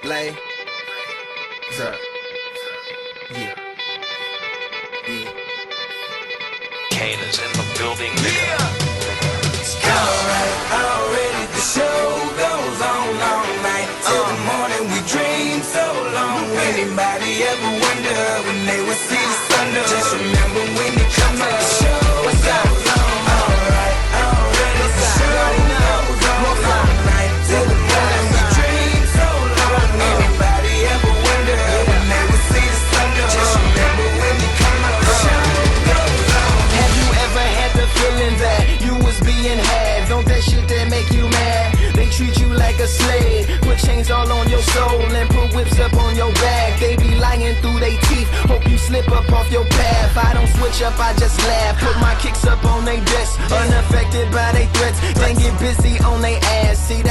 Lay. What's up? Yeah. Yeah. Kane is in the building, nigga. Alright, already the show goes on all night till the morning. We dream so long. Anybody ever wonder when they would see the sun? Just remember when it comes to the show. What's up? Alright, already the show goes on all night till the morning. We dream so long. Anybody ever wonder when they would see the sun? Just remember when it comes to the show goes on. Have you ever had the feeling that you was being had? Don't that shit that make you mad? They treat you like a slave, put chains all on your soul and put whips up on your back. They be lying through they teeth, hope you slip up off your path. I don't switch up, I just laugh, put my kicks up on they desk, unaffected by they threats. Then get busy on they